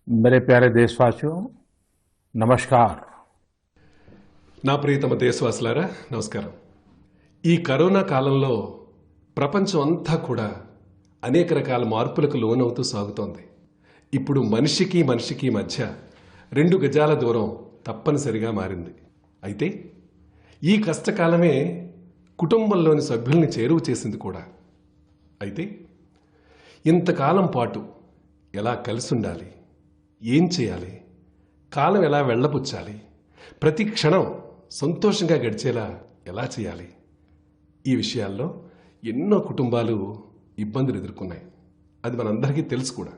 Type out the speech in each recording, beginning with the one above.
मेरे प्यारे देशवासियों, नमस्कार। నా ప్రియతమ దేశవాసులారా నమస్కారం. ఈ కరోనా కాలంలో ప్రపంచం అంతా కూడా అనేక రకాల మార్పులకు లోనవుతూ సాగుతోంది. ఇప్పుడు మనిషికి మధ్య 2 గజాల దూరం తప్పనిసరిగా మారింది. అయితే ఈ కష్టకాలమే కుటుంబంలోని సభ్యుల్ని చేరువ చేసింది కూడా. అయితే ఇంతకాలం పాటు ఎలా కలిసి ఉండాలి, ఏం చేయాలి, కాలం ఎలా వెళ్ళబుచ్చాలి, ప్రతి క్షణం సంతోషంగా గడిచేలా ఎలా చేయాలి, ఈ విషయాల్లో ఎన్నో కుటుంబాలు ఇబ్బందులు ఎదుర్కొన్నాయి. అది మనందరికీ తెలుసు కూడా.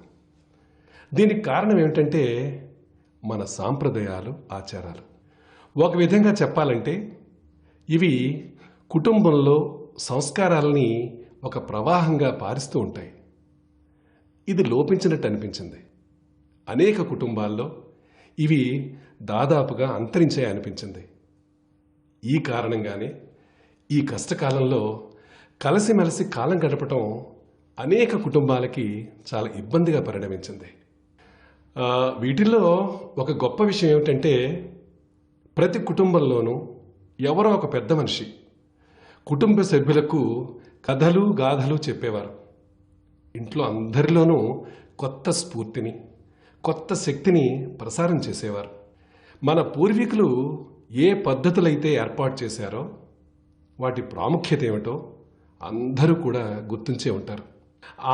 దీనికి కారణం ఏమిటంటే మన సాంప్రదాయాలు, ఆచారాలు. ఒక విధంగా చెప్పాలంటే ఇవి కుటుంబంలో సంస్కారాలని ఒక ప్రవాహంగా పారిస్తూ ఉంటాయి. ఇది లోపించినట్టు అనిపించింది. అనేక కుటుంబాల్లో ఇవి దాదాపుగా అంతరించాయి అనిపించింది. ఈ కారణంగానే ఈ కష్టకాలంలో కలిసిమెలిసి కాలం గడపటం అనేక కుటుంబాలకి చాలా ఇబ్బందిగా పరిణమించింది. వీటిల్లో ఒక గొప్ప విషయం ఏమిటంటే ప్రతి కుటుంబంలోనూ ఎవరో ఒక పెద్ద మనిషి కుటుంబ సభ్యులకు కథలు గాథలు చెప్పేవారు. ఇంట్లో అందరిలోనూ కొత్త స్ఫూర్తిని, కొత్త శక్తిని ప్రసారం చేసేవారు. మన పూర్వీకులు ఏ పద్ధతులైతే ఏర్పాటు చేశారో వాటి ప్రాముఖ్యత ఏమిటో అందరూ కూడా గుర్తించే ఉంటారు.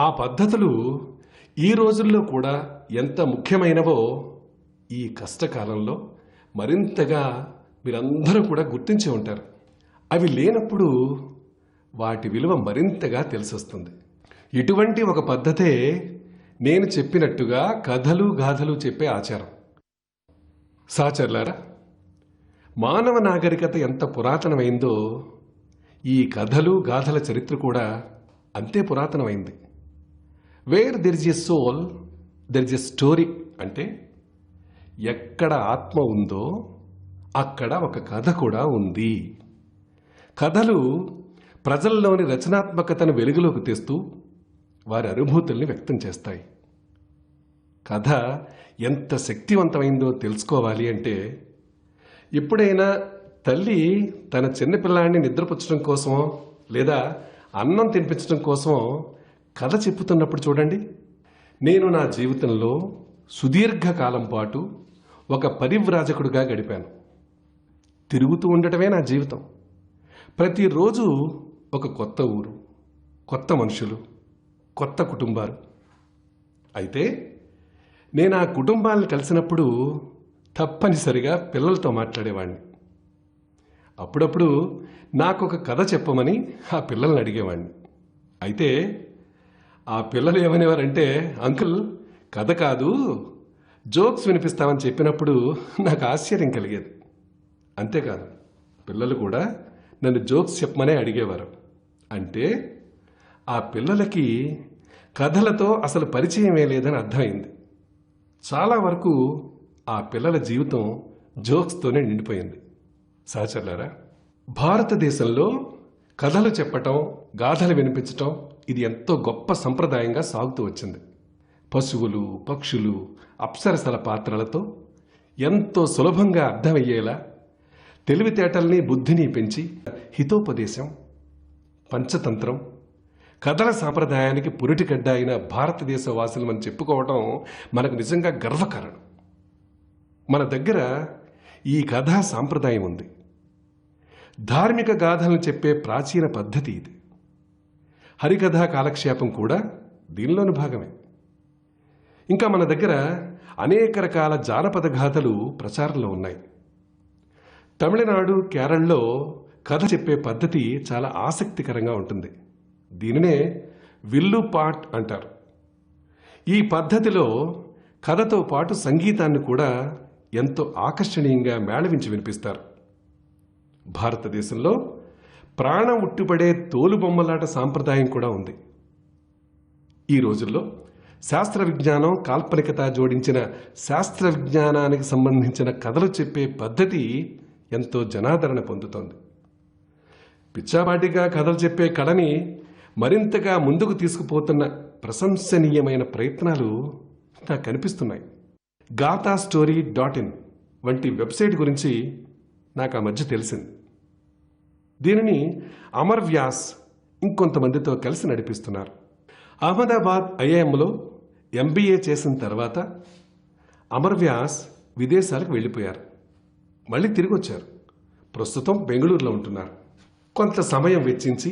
ఆ పద్ధతులు ఈ రోజుల్లో కూడా ఎంత ముఖ్యమైనవో ఈ కష్టకాలంలో మరింతగా మీరందరూ కూడా గుర్తించే ఉంటారు. అవి లేనప్పుడు వాటి విలువ మరింతగా తెలిసొస్తుంది. ఇటువంటి ఒక పద్ధతే నేను చెప్పినట్టుగా కథలు గాథలు చెప్పే ఆచారం. సహచరులారా, మానవ నాగరికత ఎంత పురాతనమైందో ఈ కథలు గాథల చరిత్ర కూడా అంతే పురాతనమైంది. Where there is a soul there is a story అంటే ఎక్కడ ఆత్మ ఉందో అక్కడ ఒక కథ కూడా ఉంది. కథలు ప్రజల్లోని రచనాత్మకతను వెలుగులోకి తెస్తూ వారి అనుభూతుల్ని వ్యక్తం చేస్తాయి. కథ ఎంత శక్తివంతమైందో తెలుసుకోవాలి అంటే ఎప్పుడైనా తల్లి తన చిన్నపిల్లాడిని నిద్రపుచ్చడం కోసమో లేదా అన్నం తినిపించడం కోసమో కథ చెప్పుతున్నప్పుడు చూడండి. నేను నా జీవితంలో సుదీర్ఘకాలం పాటు ఒక పరివ్రాజకుడిగా గడిపాను. తిరుగుతూ ఉండటమే నా జీవితం. ప్రతిరోజు ఒక కొత్త ఊరు, కొత్త మనుషులు, కొత్త కుటుంబాలు. అయితే నేను ఆ కుటుంబాలను కలిసినప్పుడు తప్పనిసరిగా పిల్లలతో మాట్లాడేవాడిని. అప్పుడప్పుడు నాకు ఒక కథ చెప్పమని ఆ పిల్లల్ని అడిగేవాడిని. అయితే ఆ పిల్లలు ఏమనేవారంటే, అంకుల్ కథ కాదు జోక్స్ వినిపిస్తామని చెప్పినప్పుడు నాకు ఆశ్చర్యం కలిగేది. అంతేకాదు పిల్లలు కూడా నన్ను జోక్స్ చెప్పమనే అడిగేవారు. అంటే ఆ పిల్లలకి కథలతో అసలు పరిచయమే లేదని అర్థమైంది. చాలా వరకు ఆ పిల్లల జీవితం జోక్స్తోనే నిండిపోయింది. సహచరులారా, భారతదేశంలో కథలు చెప్పటం, గాథలు వినిపించటం ఇది ఎంతో గొప్ప సంప్రదాయంగా సాగుతూ వచ్చింది. పశువులు, పక్షులు, అప్సరసల పాత్రలతో ఎంతో సులభంగా అర్థమయ్యేలా తెలివితేటల్ని, బుద్ధిని పెంచి హితోపదేశం, పంచతంత్రం, కథల సాంప్రదాయానికి పురిటిగడ్డ అయిన భారతదేశ వాసులు మనం చెప్పుకోవటం మనకు నిజంగా గర్వకారణం. మన దగ్గర ఈ కథా సాంప్రదాయం ఉంది. ధార్మిక గాథలను చెప్పే ప్రాచీన పద్ధతి ఇది. హరికథా కాలక్షేపం కూడా దీనిలోని భాగమే. ఇంకా మన దగ్గర అనేక రకాల జానపద గాథలు ప్రచారంలో ఉన్నాయి. తమిళనాడు, కేరళలో కథ చెప్పే పద్ధతి చాలా ఆసక్తికరంగా ఉంటుంది. దీనినే విల్లు పాట్ అంటారు. ఈ పద్ధతిలో కథతో పాటు సంగీతాన్ని కూడా ఎంతో ఆకర్షణీయంగా మేళవించి వినిపిస్తారు. భారతదేశంలో ప్రాణం ఉట్టిపడే తోలుబొమ్మలాట సాంప్రదాయం కూడా ఉంది. ఈ రోజుల్లో శాస్త్ర విజ్ఞానం, కాల్పనికత జోడించిన శాస్త్ర విజ్ఞానానికి సంబంధించిన కథలు చెప్పే పద్ధతి ఎంతో జనాదరణ పొందుతోంది. పిచ్చాపాటిగా కథలు చెప్పే కళని మరింతగా ముందుకు తీసుకుపోతున్న ప్రశంసనీయమైన ప్రయత్నాలు నాకు కనిపిస్తున్నాయి. gaathastory.in వంటి వెబ్సైట్ గురించి నాకు ఆ మధ్య తెలిసింది. దీనిని అమర్ వ్యాస్ ఇంకొంతమందితో కలిసి నడిపిస్తున్నారు. అహ్మదాబాద్ ఐఐఎంలో ఎంబీఏ చేసిన తర్వాత అమర్ వ్యాస్ విదేశాలకు వెళ్ళిపోయారు. మళ్ళీ తిరిగి వచ్చారు. ప్రస్తుతం బెంగళూరులో ఉంటున్నారు. కొంత సమయం వెచ్చించి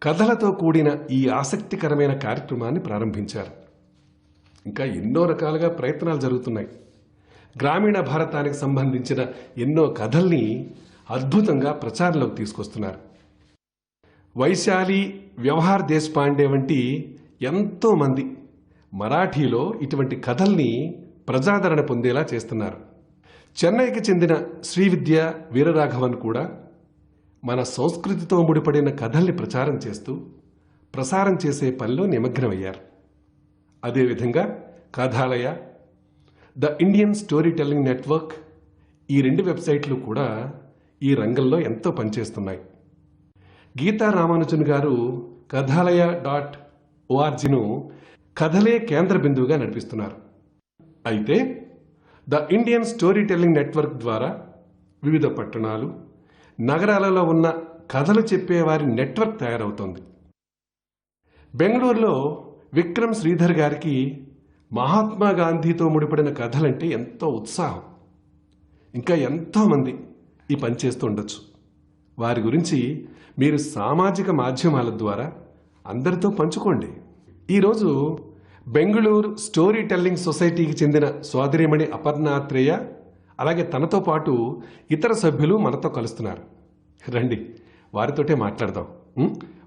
కథలతో కూడిన ఈ ఆసక్తికరమైన కార్యక్రమాన్ని ప్రారంభించారు. ఇంకా ఎన్నో రకాలుగా ప్రయత్నాలు జరుగుతున్నాయి. గ్రామీణ భారతానికి సంబంధించిన ఎన్నో కథల్ని అద్భుతంగా ప్రచారంలోకి తీసుకొస్తున్నారు. వైశాలి, వ్యవహార్ దేశపాండే వంటి ఎంతోమంది మరాఠీలో ఇటువంటి కథల్ని ప్రజాదరణ పొందేలా చేస్తున్నారు. చెన్నైకి చెందిన శ్రీవిద్య వీరరాఘవన్ కూడా మన సంస్కృతితో ముడిపడిన కథల్ని ప్రచారం చేస్తూ ప్రసారం చేసే పనిలో నిమగ్నమయ్యారు. అదేవిధంగా Kathalaya, the Indian story telling network, ఈ 2 వెబ్సైట్లు కూడా ఈ రంగంలో ఎంతో పనిచేస్తున్నాయి. గీతా రామానుజన్ గారు కథాలయ.orgను కథలే కేంద్ర బిందువుగా నడిపిస్తున్నారు. అయితే the Indian story telling network ద్వారా వివిధ పట్టణాలు, నగరాలలో ఉన్న కథలు చెప్పేవారి నెట్వర్క్ తయారవుతోంది. బెంగళూరులో విక్రమ్ శ్రీధర్ గారికి మహాత్మా గాంధీతో ముడిపడిన కథలంటే ఎంతో ఉత్సాహం. ఇంకా ఎంతోమంది ఈ పని చేస్తూ ఉండొచ్చు. వారి గురించి మీరు సామాజిక మాధ్యమాల ద్వారా అందరితో పంచుకోండి. ఈరోజు బెంగళూరు స్టోరీ టెల్లింగ్ సొసైటీకి చెందిన సోదరిమణి అపర్ణాత్రేయ, అలాగే తనతో పాటు ఇతర సభ్యులు మనతో కలుస్తున్నారు. రండి, వారితోటే మాట్లాడదాం.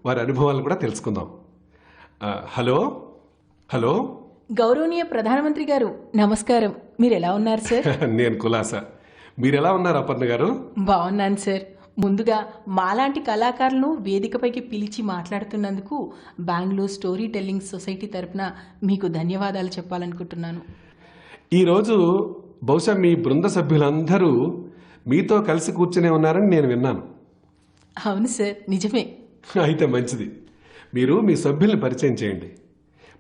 వారి అనుభవాలు కూడా తెలుసుకుందాం. హలో హలో గౌరవనీయ ప్రధానమంత్రి గారు, నమస్కారం. మీరు ఎలా ఉన్నారు సార్? నేను కులాసా. మీరు ఎలా ఉన్నారు అపర్ణ గారు? బాగున్నాను సార్. ముందుగా మాలాంటి కళాకారులను వేదికపైకి పిలిచి మాట్లాడుతున్నందుకు బెంగళూరు స్టోరీ టెల్లింగ్ సొసైటీ తరపున మీకు ధన్యవాదాలు చెప్పాలనుకుంటున్నాను. ఈరోజు బహుశా మీ బృంద సభ్యులందరూ మీతో కలిసి కూర్చునే ఉన్నారని నేను విన్నాను. అవును సార్, నిజమే. అయితే మంచిది. మీరు మీ సభ్యుల్ని పరిచయం చేయండి.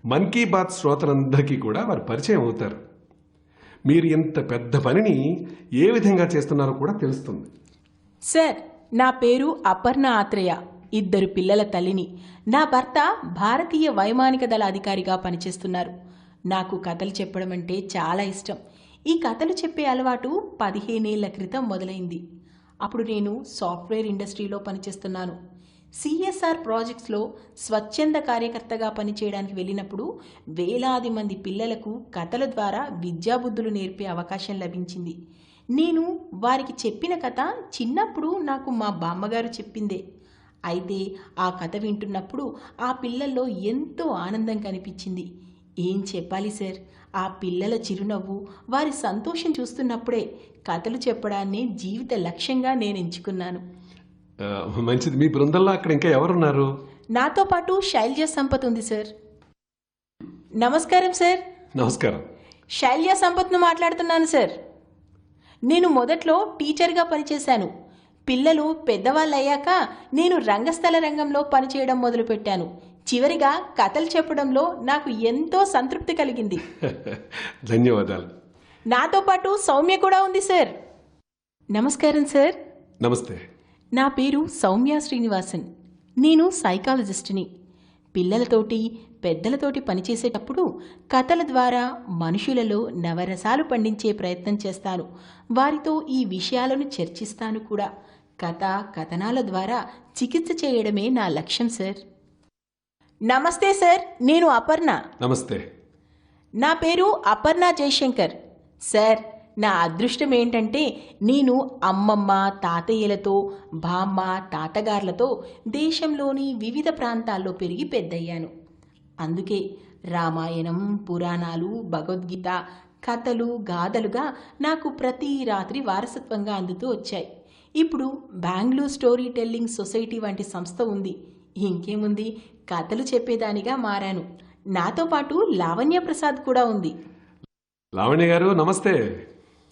మన్ కీ బాత్ శ్రోతలందరికీ కూడా వారు పరిచయం అవుతారు. మీరు ఇంత పెద్ద పనిని ఏ విధంగా చేస్తున్నారో కూడా తెలుస్తుంది. సార్, నా పేరు అపర్ణ ఆత్రేయ. 2 పిల్లల తల్లిని. నా భర్త భారతీయ వైమానిక దళ అధికారిగా పనిచేస్తున్నారు. నాకు కథలు చెప్పడం అంటే చాలా ఇష్టం. ఈ కథలు చెప్పే అలవాటు 15 ఏళ్ల క్రితం మొదలైంది. అప్పుడు నేను సాఫ్ట్వేర్ ఇండస్ట్రీలో పనిచేస్తున్నాను. సిఎస్ఆర్ ప్రాజెక్ట్స్లో స్వచ్ఛంద కార్యకర్తగా పనిచేయడానికి వెళ్ళినప్పుడు వేలాది మంది పిల్లలకు కథల ద్వారా విద్యాబుద్ధులు నేర్పే అవకాశం లభించింది. నేను వారికి చెప్పిన కథ చిన్నప్పుడు నాకు మా బామ్మగారు చెప్పిందే. అయితే ఆ కథ వింటున్నప్పుడు ఆ పిల్లల్లో ఎంతో ఆనందం కనిపించింది. ఏం చెప్పాలి సార్, ఆ పిల్లల చిరునవ్వు, వారి సంతోషం చూస్తున్నప్పుడే కథలు చెప్పడాన్ని జీవిత లక్ష్యంగా నేను ఎంచుకున్నాను. మంచిది. మీ బృందంలో అక్కడ ఇంకా ఎవరున్నారు? నాతో పాటు శైలజ సంపత్ ఉంది సార్. నమస్కారం సార్. నమస్కారం. శైలజ సంపత్ను మాట్లాడుతున్నాను సార్. నేను మొదట్లో టీచర్గా పనిచేశాను. పిల్లలు పెద్దవాళ్ళు అయ్యాక నేను రంగస్థల రంగంలో పనిచేయడం మొదలుపెట్టాను. చివరిగా కథలు చెప్పడంలో నాకు ఎంతో సంతృప్తి కలిగింది. ధన్యవాదాలు. నాతో పాటు సౌమ్య కూడా ఉంది సార్. నమస్కారం సార్. నమస్తే. నా పేరు సౌమ్య శ్రీనివాసన్. నేను సైకాలజిస్ట్ని. పిల్లలతోటి పెద్దలతోటి పనిచేసేటప్పుడు కథల ద్వారా మనుషులలో నవరసాలు పండించే ప్రయత్నం చేస్తాను. వారితో ఈ విషయాలను చర్చిస్తాను కూడా. కథ కథనాల ద్వారా చికిత్స చేయడమే నా లక్ష్యం సార్. నమస్తే సార్, నేను అపర్ణ. నమస్తే. నా పేరు అపర్ణ జయశంకర్. సార్, నా అదృష్టం ఏంటంటే నేను అమ్మమ్మ తాతయ్యలతో, బామ్మ తాతగారులతో దేశంలోని వివిధ ప్రాంతాల్లో పెరిగి పెద్దయ్యాను. అందుకే రామాయణం, పురాణాలు, భగవద్గీత, కథలు, గాథలుగా నాకు ప్రతి రాత్రి వారసత్వంగా అందుతూ వచ్చాయి. ఇప్పుడు బెంగళూరు స్టోరీ టెల్లింగ్ సొసైటీ వంటి సంస్థ ఉంది. ఇంకేముంది, కథలు చెప్పేదానిగా మారాను. నాతో పాటు లావణ్య ప్రసాద్ కూడా ఉంది. లావణ్య గారు నమస్తే.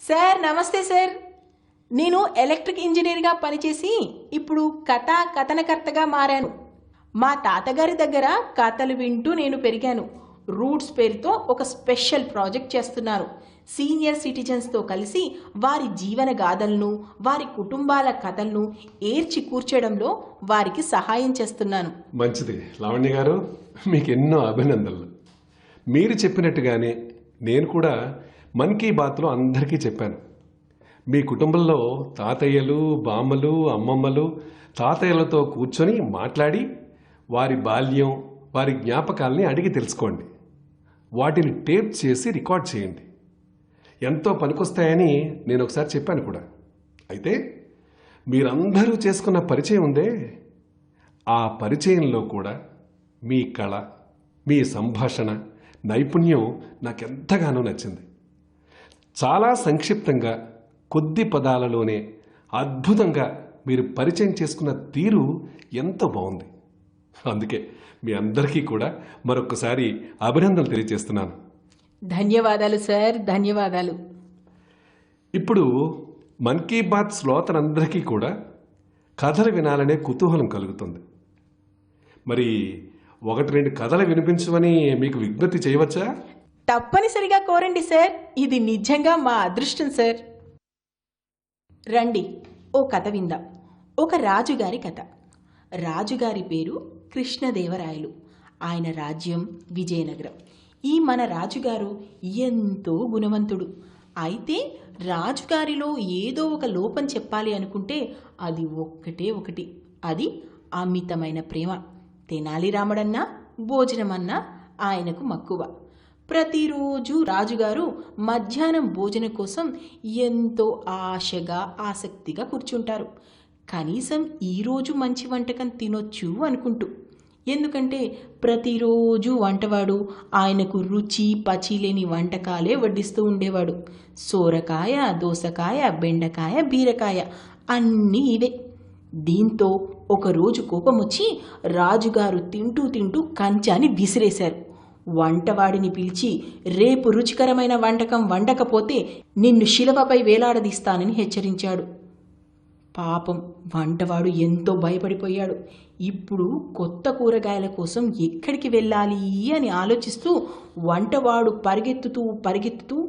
సార్ నమస్తే సార్. నేను ఎలక్ట్రిక్ ఇంజనీర్గా పనిచేసి ఇప్పుడు కథనకర్తగా మారాను. మా తాతగారి దగ్గర కథలు వింటూ నేను పెరిగాను. రూట్స్ పేరుతో ఒక స్పెషల్ ప్రాజెక్ట్ చేస్తున్నాను. సీనియర్ సిటిజన్స్తో కలిసి వారి జీవన గాథలను, వారి కుటుంబాల కథలను ఏర్చి కూర్చోడంలో వారికి సహాయం చేస్తున్నాను. మంచిది లావణ్య గారు, మీకు ఎన్నో అభినందనలు. మీరు చెప్పినట్టుగానే నేను కూడా మన్ కీ బాత్లో అందరికీ చెప్పాను. మీ కుటుంబంలో తాతయ్యలు, బామ్మలు, అమ్మమ్మలు, తాతయ్యలతో కూర్చొని మాట్లాడి వారి బాల్యం, వారి జ్ఞాపకాల్ని అడిగి తెలుసుకోండి. వాటిని టేప్ చేసి రికార్డ్ చేయండి. ఎంతో పనికొస్తాయని నేను ఒకసారి చెప్పాను కూడా. అయితే మీరందరూ చేసుకున్న పరిచయం ఉందే, ఆ పరిచయంలో కూడా మీ కళ, మీ సంభాషణ నైపుణ్యం నాకెంతగానో నచ్చింది. చాలా సంక్షిప్తంగా కొద్ది పదాలలోనే అద్భుతంగా మీరు పరిచయం చేసుకున్న తీరు ఎంతో బాగుంది. అందుకే మీ అందరికీ కూడా మరొకసారి అభినందనలు తెలియజేస్తున్నాను. ధన్యవాదాలు సార్, ధన్యవాదాలు. ఇప్పుడు మన్ కీ బాత్ శ్రోతలందరికీ కూడా కథలు వినాలనే కుతూహలం కలుగుతుంది. మరి 1-2 కథలు వినిపించమని మీకు విజ్ఞప్తి చేయవచ్చా? తప్పనిసరిగా కోరండి సార్, ఇది నిజంగా మా అదృష్టం సార్. రండి, ఓ కథ విందాం. ఒక రాజుగారి కథ. రాజుగారి పేరు కృష్ణదేవరాయలు. ఆయన రాజ్యం విజయనగరం. ఈ మన రాజుగారు ఎంతో గుణవంతుడు. అయితే రాజుగారిలో ఏదో ఒక లోపం చెప్పాలి అనుకుంటే అది ఒక్కటే ఒకటి. అది అమితమైన ప్రేమ. తెనాలి రాముడన్నా భోజనమన్నా ఆయనకు మక్కువ. ప్రతిరోజు రాజుగారు మధ్యాహ్నం భోజనం కోసం ఎంతో ఆశగా ఆసక్తిగా కూర్చుంటారు. కనీసం ఈరోజు మంచి వంటకం తినొచ్చు అనుకుంటూ. ఎందుకంటే ప్రతిరోజు వంటవాడు ఆయనకు రుచి పచి లేని వంటకాలే వడ్డిస్తూ ఉండేవాడు. సోరకాయ, దోసకాయ, బెండకాయ, బీరకాయ అన్నీ ఇవే. దీంతో ఒకరోజు కోపం వచ్చి రాజుగారు తింటూ తింటూ కంచాన్ని విసిరేశారు. వంటవాడిని పిలిచి, రేపు రుచికరమైన వంటకం వండకపోతే నిన్ను శిలవపై వేలాడదీస్తానని హెచ్చరించాడు. పాపం వంటవాడు ఎంతో భయపడిపోయాడు. ఇప్పుడు కొత్త కూరగాయల కోసం ఎక్కడికి వెళ్ళాలి అని ఆలోచిస్తూ వంటవాడు పరిగెత్తుతూ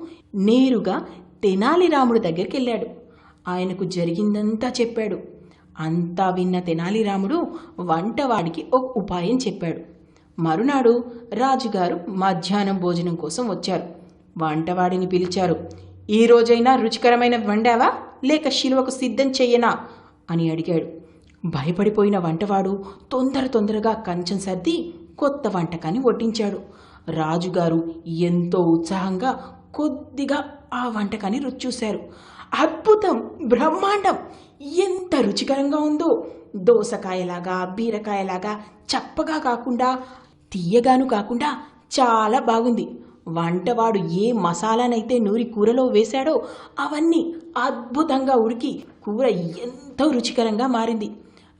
నేరుగా తెనాలి రాముడి దగ్గరికి వెళ్ళాడు. ఆయనకు జరిగిందంతా చెప్పాడు. అంతా విన్న తెనాలి రాముడు వంటవాడికి ఒక ఉపాయం చెప్పాడు. మరునాడు రాజుగారు మధ్యాహ్నం భోజనం కోసం వచ్చారు. వంటవాడిని పిలిచారు. ఈ రోజైనా రుచికరమైన వండావా, లేక శిలువకు సిద్ధం చెయ్యనా అని అడిగాడు. భయపడిపోయిన వంటవాడు తొందరగా కంచం సర్ది కొత్త వంటకాన్ని వడ్డించాడు. రాజుగారు ఎంతో ఉత్సాహంగా కొద్దిగా ఆ వంటకాన్ని రుచి చూశారు. అద్భుతం, బ్రహ్మాండం, ఎంత రుచికరంగా ఉందో! దోసకాయలాగా, బీరకాయలాగా చప్పగా కాకుండా, తీయగాను కాకుండా చాలా బాగుంది. వంటవాడు ఏ మసాలానైతే నూరి కూరలో వేశాడో అవన్నీ అద్భుతంగా ఉడికి కూర ఎంతో రుచికరంగా మారింది.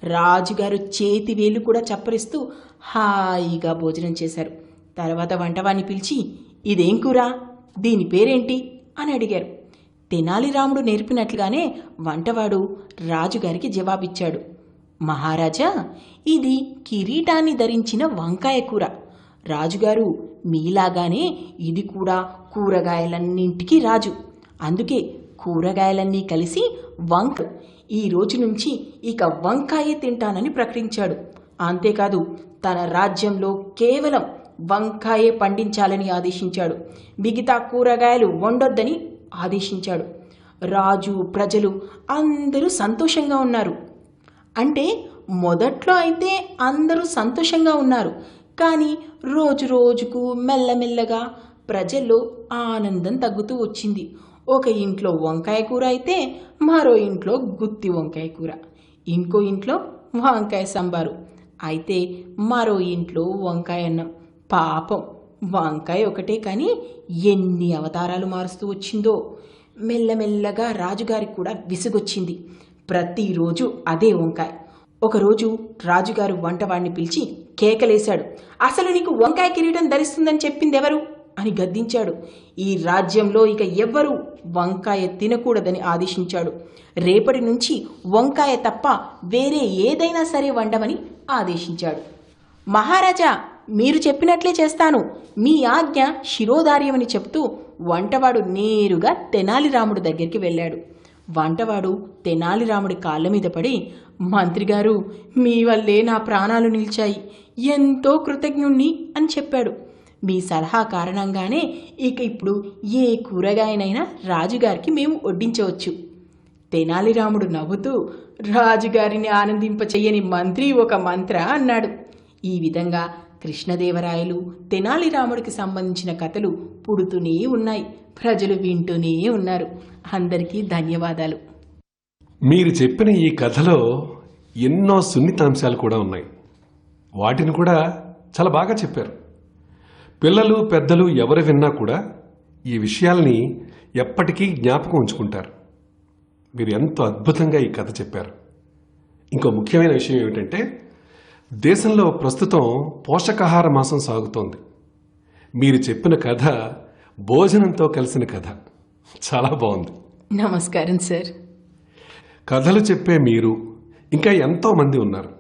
రాజుగారు చేతి వేలు కూడా చప్పరిస్తూ హాయిగా భోజనం చేశారు. తర్వాత వంటవాడిని పిలిచి, ఇదేం కూర, దీని పేరేంటి అని అడిగారు. తెనాలి రాముడు నేర్పినట్లుగానే వంటవాడు రాజుగారికి జవాబిచ్చాడు. మహారాజా, ఇది కిరీటాన్ని ధరించిన వంకాయ కూర. రాజుగారు, మీలాగానే ఇది కూడా కూరగాయలన్నింటికీ రాజు. అందుకే కూరగాయలన్నీ కలిసి ఈ రోజు నుంచి ఇక వంకాయే తింటానని ప్రకటించాడు. అంతేకాదు, తన రాజ్యంలో కేవలం వంకాయే పండించాలని ఆదేశించాడు. మిగతా కూరగాయలు వండొద్దని ఆదేశించాడు. రాజు, ప్రజలు అందరూ సంతోషంగా ఉన్నారు. అంటే మొదట్లో అయితే అందరూ సంతోషంగా ఉన్నారు. కానీ రోజు రోజుకు మెల్లమెల్లగా ప్రజల్లో ఆనందం తగ్గుతూ వచ్చింది. ఒక ఇంట్లో వంకాయ కూర అయితే మరో ఇంట్లో గుత్తి వంకాయ కూర, ఇంకో ఇంట్లో వంకాయ సాంబారు, అయితే మరో ఇంట్లో వంకాయ అన్నం. పాపం వంకాయ ఒకటే కానీ ఎన్ని అవతారాలు మారుస్తూ వచ్చిందో. మెల్లమెల్లగా రాజుగారికి కూడా విసుగొచ్చింది. ప్రతిరోజు అదే వంకాయ. ఒకరోజు రాజుగారు వంటవాడిని పిలిచి కేకలేశాడు. అసలు నీకు వంకాయ కిరీటం ధరిస్తుందని చెప్పింది ఎవరు అని గద్దించాడు. ఈ రాజ్యంలో ఇక ఎవ్వరూ వంకాయ తినకూడదని ఆదేశించాడు. రేపటి నుంచి వంకాయ తప్ప వేరే ఏదైనా సరే వండమని ఆదేశించాడు. మహారాజా, మీరు చెప్పినట్లే చేస్తాను, మీ ఆజ్ఞ శిరోధార్యమని చెప్తూ వంటవాడు నేరుగా తెనాలిరాముడి దగ్గరికి వెళ్ళాడు. వంటవాడు తెనాలిరాముడి కాళ్ళ మీద పడి, మంత్రిగారు, మీ వల్లే నా ప్రాణాలు నిలిచాయి, ఎంతో కృతజ్ఞుణ్ణి అని చెప్పాడు. మీ సలహా కారణంగానే ఇప్పుడు ఏ కూరగాయనైనా రాజుగారికి మేము వడ్డించవచ్చు. తెనాలిరాముడు నవ్వుతూ, రాజుగారిని ఆనందింపచెయ్యని మంత్రి ఒక మంత్ర అన్నాడు. ఈ విధంగా కృష్ణదేవరాయలు, తెనాలిరాముడికి సంబంధించిన కథలు పుడుతూనే ఉన్నాయి. ప్రజలు వింటూనే ఉన్నారు. అందరికీ ధన్యవాదాలు. మీరు చెప్పిన ఈ కథలో ఎన్నో సున్నితాంశాలు కూడా ఉన్నాయి. వాటిని కూడా చాలా బాగా చెప్పారు. పిల్లలు పెద్దలు ఎవరు విన్నా కూడా ఈ విషయాల్ని ఎప్పటికీ జ్ఞాపకం ఉంచుకుంటారు. మీరు ఎంతో అద్భుతంగా ఈ కథ చెప్పారు. ఇంకో ముఖ్యమైన విషయం ఏమిటంటే, దేశంలో ప్రస్తుతం పోషకాహార మాసం సాగుతోంది. మీరు చెప్పిన కథ భోజనంతో కలిసిన కథ. చాలా బాగుంది. నమస్కారం సార్. కథలు చెప్పే మీరు ఇంకా ఎంతో మంది ఉన్నారు.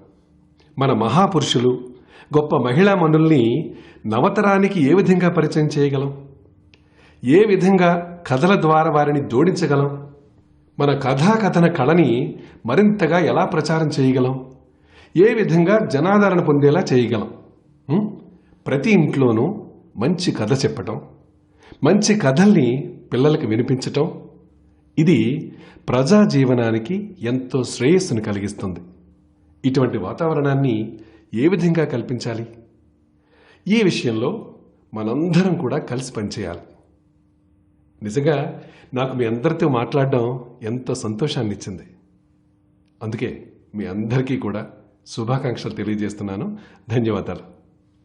మన మహాపురుషులు, గొప్ప మహిళా మనుల్ని నవతరానికి ఏ విధంగా పరిచయం చేయగలం? ఏ విధంగా కథల ద్వారా వారిని జోడించగలం? మన కథాకథన కళని మరింతగా ఎలా ప్రచారం చేయగలం? ఏ విధంగా జనాదరణ పొందేలా చేయగలం? ప్రతి ఇంట్లోనూ మంచి కథ చెప్పటం, మంచి కథల్ని పిల్లలకి వినిపించటం, ఇది ప్రజా జీవనానికి ఎంతో శ్రేయస్సును కలిగిస్తుంది. ఇటువంటి వాతావరణాన్ని ఏ విధంగా కల్పించాలి? ఈ విషయంలో మనందరం కూడా కలిసి పనిచేయాలి. నిజంగా నాకు మీ అందరితో మాట్లాడడం ఎంతో సంతోషాన్ని ఇచ్చింది. అందుకే మీ అందరికీ కూడా శుభాకాంక్షలు తెలియజేస్తున్నాను. ధన్యవాదాలు.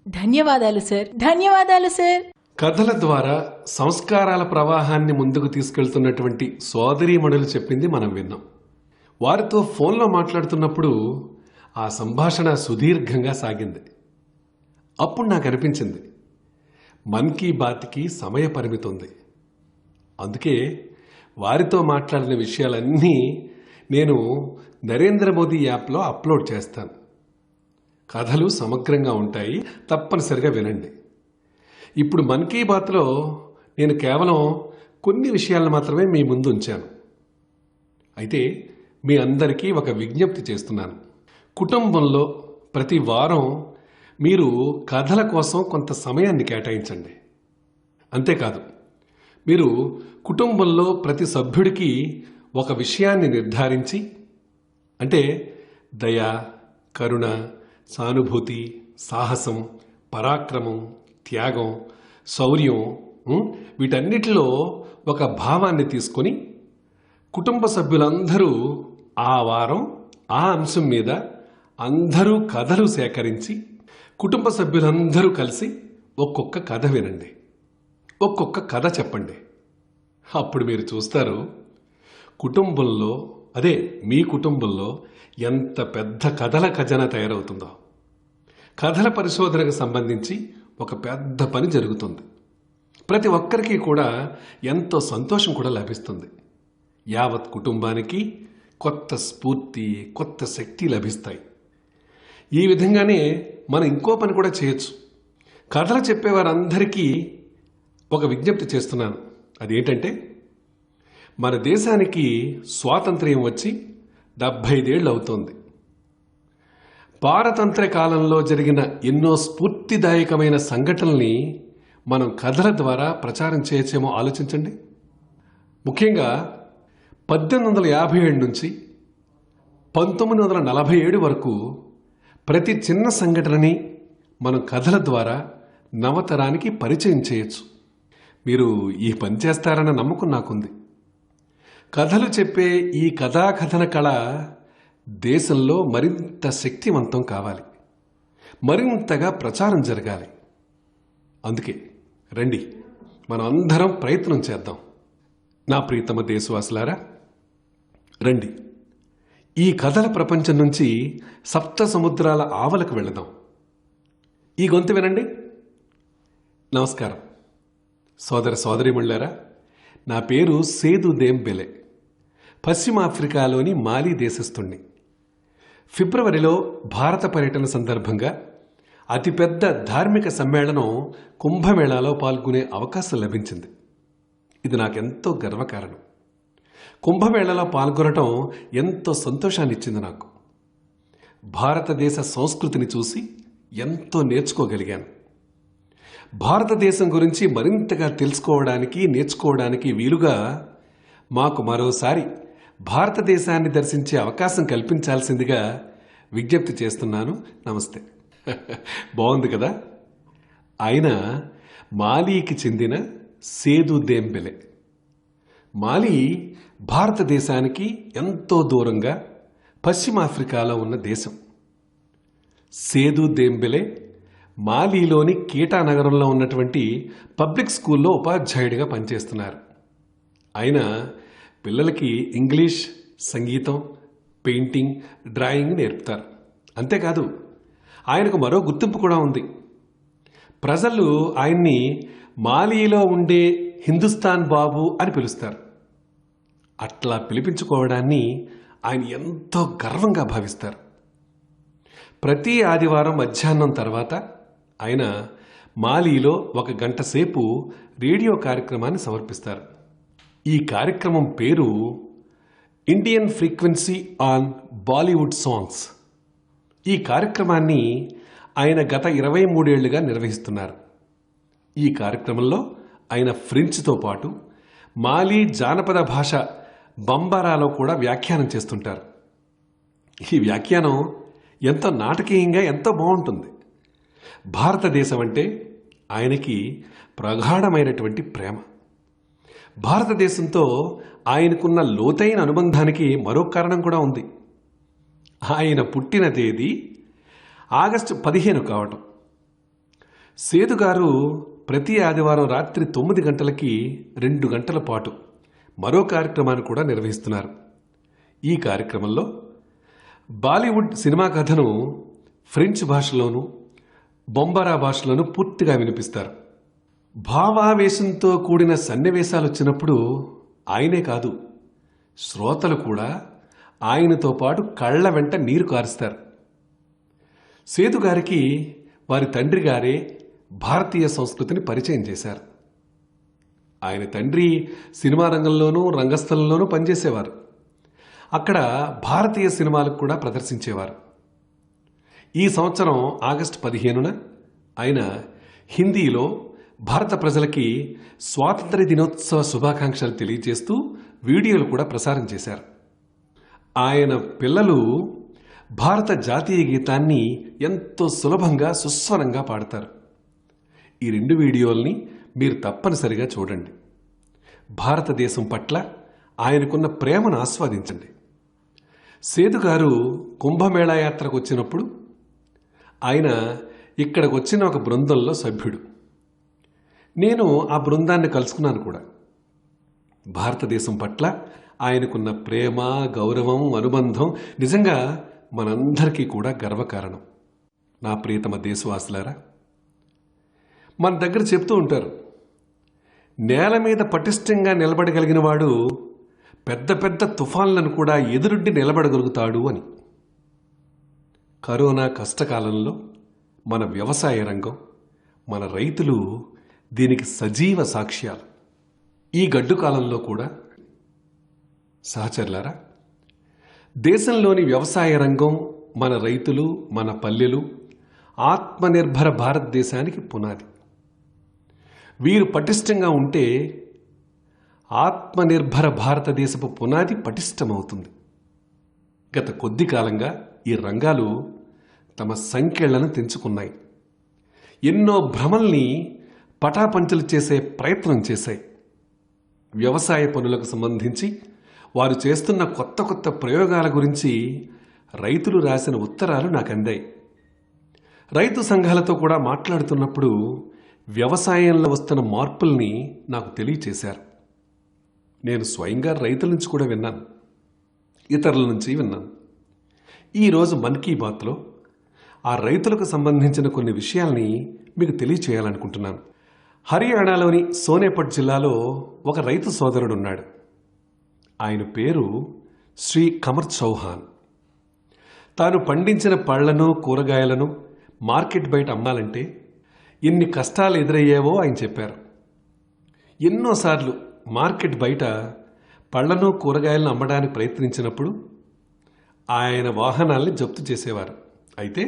ధన్యవాదాలు సార్. ధన్యవాదాలు సార్. కథల ద్వారా సంస్కారాల ప్రవాహాన్ని ముందుకు తీసుకెళ్తున్నటువంటి సోదరీమణులు చెప్పింది మనం విన్నాం. వారితో ఫోన్లో మాట్లాడుతున్నప్పుడు ఆ సంభాషణ సుదీర్ఘంగా సాగింది. అప్పుడు నాకు అనిపించింది, మన్ కీ బాత్కి సమయ పరిమితి ఉంది. అందుకే వారితో మాట్లాడిన విషయాలన్నీ నేను నరేంద్ర మోదీ యాప్లో అప్లోడ్ చేస్తాను. కథలు సమగ్రంగా ఉంటాయి, తప్పనిసరిగా వినండి. ఇప్పుడు మన్ కీ బాత్లో నేను కేవలం కొన్ని విషయాలను మాత్రమే మీ ముందు ఉంచాను. అయితే మీ అందరికీ ఒక విజ్ఞప్తి చేస్తున్నాను. కుటుంబంలో ప్రతి వారం మీరు కథల కోసం కొంత సమయాన్ని కేటాయించండి. అంతేకాదు, మీరు కుటుంబంలో ప్రతి సభ్యుడికి ఒక విషయాన్ని నిర్ధారించి, అంటే దయ, కరుణ, సానుభూతి, సాహసం, పరాక్రమం, త్యాగం, శౌర్యం, వీటన్నిటిలో ఒక భావాన్ని తీసుకొని కుటుంబ సభ్యులందరూ ఆ వారం ఆ అంశం మీద అందరూ కథలు సేకరించి కుటుంబ సభ్యులందరూ కలిసి ఒక్కొక్క కథ వినండి, ఒక్కొక్క కథ చెప్పండి. అప్పుడు మీరు చూస్తారు, కుటుంబంలో, అదే మీ కుటుంబంలో ఎంత పెద్ద కథల ఖజానా తయారవుతుందో. కథల పరిశోధనకు సంబంధించి ఒక పెద్ద పని జరుగుతుంది. ప్రతి ఒక్కరికి కూడా ఎంతో సంతోషం కూడా లభిస్తుంది. యావత్ కుటుంబానికి కొత్త స్ఫూర్తి, కొత్త శక్తి లభిస్తాయి. ఈ విధంగానే మనం ఇంకో పని కూడా చేయొచ్చు. కథలు చెప్పేవారందరికీ ఒక విజ్ఞప్తి చేస్తున్నాను. అదేంటంటే, మన దేశానికి స్వాతంత్ర్యం వచ్చి 75 ఏళ్ళు అవుతోంది. పారతంత్ర కాలంలో జరిగిన ఎన్నో స్ఫూర్తిదాయకమైన సంఘటనల్ని మనం కథల ద్వారా ప్రచారం చేయొచ్చేమో ఆలోచించండి. ముఖ్యంగా 1857 నుంచి 1947 వరకు ప్రతి చిన్న సంఘటనని మనం కథల ద్వారా నవతరానికి పరిచయం చేయొచ్చు. మీరు ఈ పని చేస్తారన్న నమ్మకం నాకుంది. కథలు చెప్పే ఈ కథాకథన కళ దేశంలో మరింత శక్తివంతం కావాలి, మరింతగా ప్రచారం జరగాలి. అందుకే రండి, మనం అందరం ప్రయత్నం చేద్దాం. నా ప్రియతమ దేశవాసులారా, రండి, ఈ కథల ప్రపంచం నుంచి సప్త సముద్రాల ఆవలకు వెళదాం. ఈ గొంతు వినండి. నమస్కారం, సోదర సోదరీమణులారా, నా పేరు సేదు దెంబెలే. పశ్చిమ ఆఫ్రికాలోని మాలి దేశస్థుణ్ణి. ఫిబ్రవరిలో భారత పర్యటన సందర్భంగా అతిపెద్ద ధార్మిక సమ్మేళనం కుంభమేళాలో పాల్గొనే అవకాశం లభించింది. ఇది నాకెంతో గర్వకారణం. కుంభమేళాలో పాల్గొనటం ఎంతో సంతోషాన్ని ఇచ్చింది నాకు. భారతదేశ సంస్కృతిని చూసి ఎంతో నేర్చుకోగలిగాను. భారతదేశం గురించి మరింతగా తెలుసుకోవడానికి, నేర్చుకోవడానికి వీలుగా మాకు మరోసారి భారతదేశాన్ని దర్శించే అవకాశం కల్పించాల్సిందిగా విజ్ఞప్తి చేస్తున్నాను. నమస్తే. బాగుంది కదా? ఆయన మాలీకి చెందిన సేదు దెంబెలే. మాలి భారతదేశానికి ఎంతో దూరంగా పశ్చిమ ఆఫ్రికాలో ఉన్న దేశం. సేదు దెంబెలే మాలీలోని కీటా నగరంలో ఉన్నటువంటి పబ్లిక్ స్కూల్లో ఉపాధ్యాయుడిగా పనిచేస్తున్నారు. ఆయన పిల్లలకి ఇంగ్లీష్, సంగీతం, పెయింటింగ్, డ్రాయింగ్ నేర్పుతారు. అంతేకాదు ఆయనకు మరో గుర్తింపు కూడా ఉంది. ప్రజలు ఆయన్ని మాలీలో ఉండే హిందుస్థాన్ బాబు అని పిలుస్తారు. అట్లా పిలిపించుకోవడాన్ని ఆయన ఎంతో గర్వంగా భావిస్తారు. ప్రతి ఆదివారం మధ్యాహ్నం తర్వాత ఆయన మాలీలో 1 గంట సేపు రేడియో కార్యక్రమాన్ని సమర్పిస్తారు. ఈ కార్యక్రమం పేరు Indian frequency on Bollywood songs. ఈ కార్యక్రమాన్ని ఆయన గత 23 ఏళ్లుగా నిర్వహిస్తున్నారు. ఈ కార్యక్రమంలో ఆయన ఫ్రెంచ్తో పాటు మాలీ జానపద భాష బంబారాలో కూడా వ్యాఖ్యానం చేస్తుంటారు. ఈ వ్యాఖ్యానం ఎంతో నాటకీయంగా ఎంతో బాగుంటుంది. భారతదేశం అంటే ఆయనకి ప్రగాఢమైనటువంటి ప్రేమ. భారతదేశంతో ఆయనకున్న లోతైన అనుబంధానికి మరో కారణం కూడా ఉంది. ఆయన పుట్టిన తేదీ ఆగస్టు 15 కావటం. సేదు గారు ప్రతి ఆదివారం రాత్రి 9 గంటలకి 2 గంటల పాటు మరో కార్యక్రమాన్ని కూడా నిర్వహిస్తున్నారు. ఈ కార్యక్రమంలో బాలీవుడ్ సినిమా కథను ఫ్రెంచ్ భాషలోను, బొంబారా భాషలోను పూర్తిగా వినిపిస్తారు. భావావేశంతో కూడిన సన్నివేశాలు వచ్చినప్పుడు ఆయనే కాదు, శ్రోతలు కూడా ఆయనతో పాటు కళ్ళ వెంట నీరు కారుస్తారు. సేదు గారికి వారి తండ్రి గారే భారతీయ సంస్కృతిని పరిచయం చేశారు. ఆయన తండ్రి సినిమా రంగంలోనూ, రంగస్థలంలోనూ పనిచేసేవారు. అక్కడ భారతీయ సినిమాలకు కూడా ప్రదర్శించేవారు. ఈ సంవత్సరం ఆగస్టు 15న ఆయన హిందీలో భారత ప్రజలకి స్వాతంత్ర్య దినోత్సవ శుభాకాంక్షలు తెలియజేస్తూ వీడియోలు కూడా ప్రసారం చేశారు. ఆయన పిల్లలు భారత జాతీయ గీతాన్ని ఎంతో సులభంగా, సుస్వరంగా పాడతారు. ఈ 2 వీడియోల్ని మీరు తప్పనిసరిగా చూడండి. భారతదేశం పట్ల ఆయనకున్న ప్రేమను ఆస్వాదించండి. సేదు గారు కుంభమేళా యాత్రకు వచ్చినప్పుడు ఆయన ఇక్కడికి వచ్చిన ఒక బృందంలో సభ్యుడు. నేను ఆ బృందాన్ని కలుసుకున్నాను కూడా. భారతదేశం పట్ల ఆయనకున్న ప్రేమ, గౌరవం, అనుబంధం నిజంగా మనందరికీ కూడా గర్వకారణం. నా ప్రియతమ దేశవాసులారా, మన దగ్గర చెప్తూ ఉంటారు, నేల మీద పటిష్టంగా నిలబడగలిగిన వాడు పెద్ద పెద్ద తుఫాన్లను కూడా ఎదురొడ్డి నిలబడగలుగుతాడు అని. కరోనా కష్టకాలంలో మన వ్యవసాయ రంగం, మన రైతులు దీనికి సజీవ సాక్ష్యాలు. ఈ గడ్డు కాలంలో కూడా సహచరులారా, దేశంలోని వ్యవసాయ రంగం, మన రైతులు, మన పల్లెలు ఆత్మనిర్భర భారతదేశానికి పునాది. వీరు పటిష్టంగా ఉంటే ఆత్మనిర్భర భారతదేశపు పునాది పటిష్టమవుతుంది. గత కొద్ది కాలంగా ఈ రంగాలు తమ సంఖ్యలను తెంచుకున్నాయి. ఎన్నో భ్రమల్ని పటాపంచలు చేసే ప్రయత్నం చేశాయి. వ్యవసాయ పనులకు సంబంధించి వారు చేస్తున్న కొత్త కొత్త ప్రయోగాల గురించి రైతులు రాసిన ఉత్తరాలు నాకు అందాయి. రైతు సంఘాలతో కూడా మాట్లాడుతున్నప్పుడు వ్యవసాయంలో వస్తున్న మార్పుల్ని నాకు తెలియచేశారు. నేను స్వయంగా రైతుల నుంచి కూడా విన్నాను, ఇతరుల నుంచి విన్నాను. ఈరోజు మన్ కీ బాత్లో ఆ రైతులకు సంబంధించిన కొన్ని విషయాల్ని మీకు తెలియచేయాలనుకుంటున్నాను. హర్యానాలోని సోనేపట్ జిల్లాలో ఒక రైతు సోదరుడున్నాడు. ఆయన పేరు శ్రీ కమర్ చౌహాన్. తాను పండించిన పళ్లను కూరగాయలను మార్కెట్ బయట అమ్మాలంటే ఎన్ని కష్టాలు ఎదురయ్యావో ఆయన చెప్పారు. ఎన్నోసార్లు మార్కెట్ బయట పళ్లను కూరగాయలను అమ్మడానికి ప్రయత్నించినప్పుడు ఆయన వాహనాల్ని జప్తు చేసేవారు. అయితే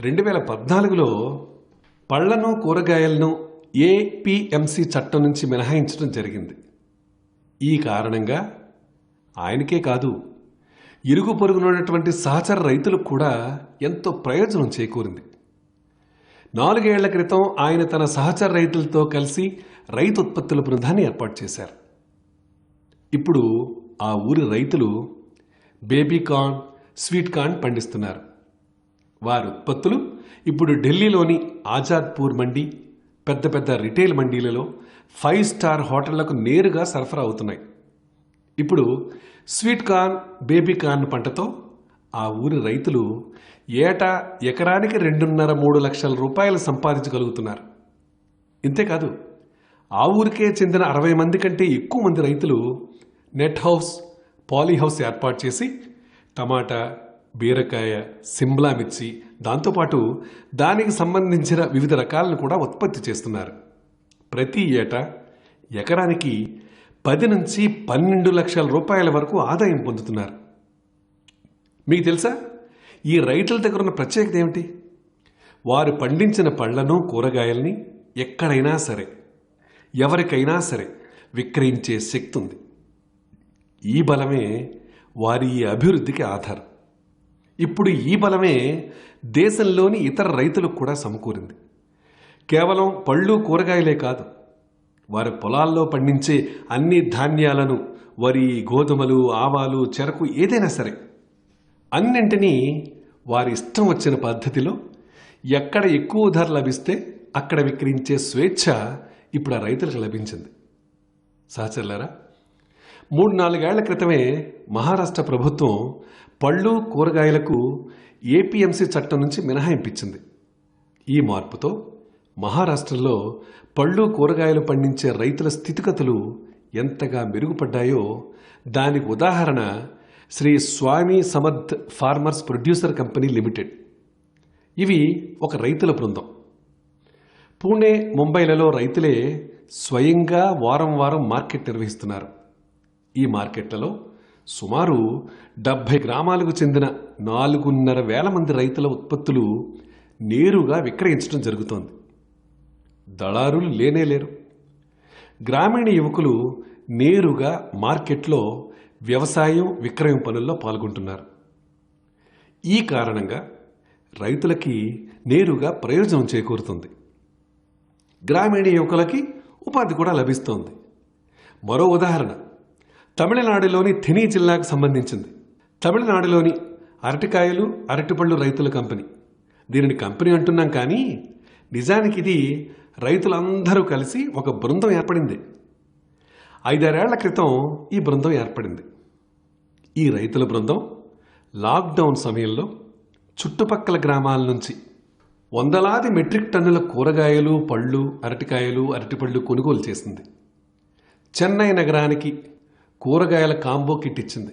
2014లో పళ్లను కూరగాయలను ఏపీఎంసీ చట్టం నుంచి మినహాయించడం జరిగింది. ఈ కారణంగా ఆయనకే కాదు, ఇరుగు పొరుగునున్నటువంటి సహచర రైతులకు కూడా ఎంతో ప్రయోజనం చేకూరింది. 4 ఏళ్ల క్రితం ఆయన తన సహచర రైతులతో కలిసి రైతు ఉత్పత్తుల బృందాన్ని ఏర్పాటు చేశారు. ఇప్పుడు ఆ ఊరి రైతులు బేబీ కార్న్, స్వీట్ కార్న్ పండిస్తున్నారు. వారి ఉత్పత్తులు ఇప్పుడు ఢిల్లీలోని ఆజాద్పూర్ మండి, పెద్ద పెద్ద రిటైల్ మండీలలో 5 స్టార్ హోటళ్లకు నేరుగా సరఫరా అవుతున్నాయి. ఇప్పుడు స్వీట్ కార్న్, బేబీ కార్న్ పంటతో ఆ ఊరి రైతులు ఏటా ఎకరానికి 2.5-3 లక్షల రూపాయలు సంపాదించగలుగుతున్నారు. ఇంతేకాదు, ఆ ఊరికే చెందిన 60 మంది కంటే ఎక్కువ మంది రైతులు నెట్ హౌస్, పాలీ హౌస్ ఏర్పాటు చేసి టమాటా, బీరకాయ, సిమ్లా మిర్చి, దాంతోపాటు దానికి సంబంధించిన వివిధ రకాలను కూడా ఉత్పత్తి చేస్తున్నారు. ప్రతి ఏటా ఎకరానికి 10 నుంచి 12 లక్షల రూపాయల వరకు ఆదాయం పొందుతున్నారు. మీకు తెలుసా, ఈ రైతుల దగ్గర ఉన్న ప్రత్యేకత ఏమిటి? వారు పండించిన పళ్లను కూరగాయల్ని ఎక్కడైనా సరే, ఎవరికైనా సరే విక్రయించే శక్తి ఉంది. ఈ బలమే వారి అభివృద్ధికి ఆధారం. ఇప్పుడు ఈ బలమే దేశంలోని ఇతర రైతులకు కూడా సమకూరింది. కేవలం పళ్ళు కూరగాయలే కాదు, వారి పొలాల్లో పండించే అన్ని ధాన్యాలను, వరి, గోధుమలు, ఆవాలు, చెరకు, ఏదైనా సరే అన్నింటినీ వారి ఇష్టం వచ్చిన పద్ధతిలో ఎక్కడ ఎక్కువ ధర లభిస్తే అక్కడ విక్రయించే స్వేచ్ఛ ఇప్పుడు ఆ రైతులకు లభించింది. సహచరులారా, 3-4 ఏళ్ల క్రితమే మహారాష్ట్ర ప్రభుత్వం పళ్ళు కూరగాయలకు ఏపీఎంసీ చట్టం నుంచి మినహాయింపించింది. ఈ మార్పుతో మహారాష్ట్రలో పళ్ళు కూరగాయలు పండించే రైతుల స్థితిగతులు ఎంతగా మెరుగుపడ్డాయో దానికి ఉదాహరణ Shri Swami Samarth farmers producer company limited. ఇవి ఒక రైతుల బృందం. పూణే, ముంబైలలో రైతులే స్వయంగా వారం వారం మార్కెట్ నిర్వహిస్తున్నారు. ఈ మార్కెట్లలో సుమారు 70 గ్రామాలకు చెందిన 4,500 మంది రైతుల ఉత్పత్తులు నేరుగా విక్రయించడం జరుగుతోంది. దళారులు లేనేలేరు. గ్రామీణ యువకులు నేరుగా మార్కెట్లో వ్యవసాయం, విక్రయం పనుల్లో పాల్గొంటున్నారు. ఈ కారణంగా రైతులకి నేరుగా ప్రయోజనం చేకూరుతుంది. గ్రామీణ యువకులకి ఉపాధి కూడా లభిస్తోంది. మరో ఉదాహరణ తమిళనాడులోని థెని జిల్లాకు సంబంధించింది. తమిళనాడులోని అరటికాయలు, అరటిపళ్ళు రైతుల కంపెనీ. దీనిని కంపెనీ అంటున్నాం కానీ నిజానికి ఇది రైతులందరూ కలిసి ఒక బృందం ఏర్పడింది. 5-6 ఏళ్ల క్రితం ఈ బృందం ఏర్పడింది. ఈ రైతుల బృందం లాక్డౌన్ సమయంలో చుట్టుపక్కల గ్రామాల నుంచి వందలాది మెట్రిక్ టన్నుల కూరగాయలు, పళ్ళు, అరటికాయలు, అరటిపళ్ళు కొనుగోలు చేసింది. చెన్నై నగరానికి కూరగాయల కాంబో కిట్ ఇచ్చింది.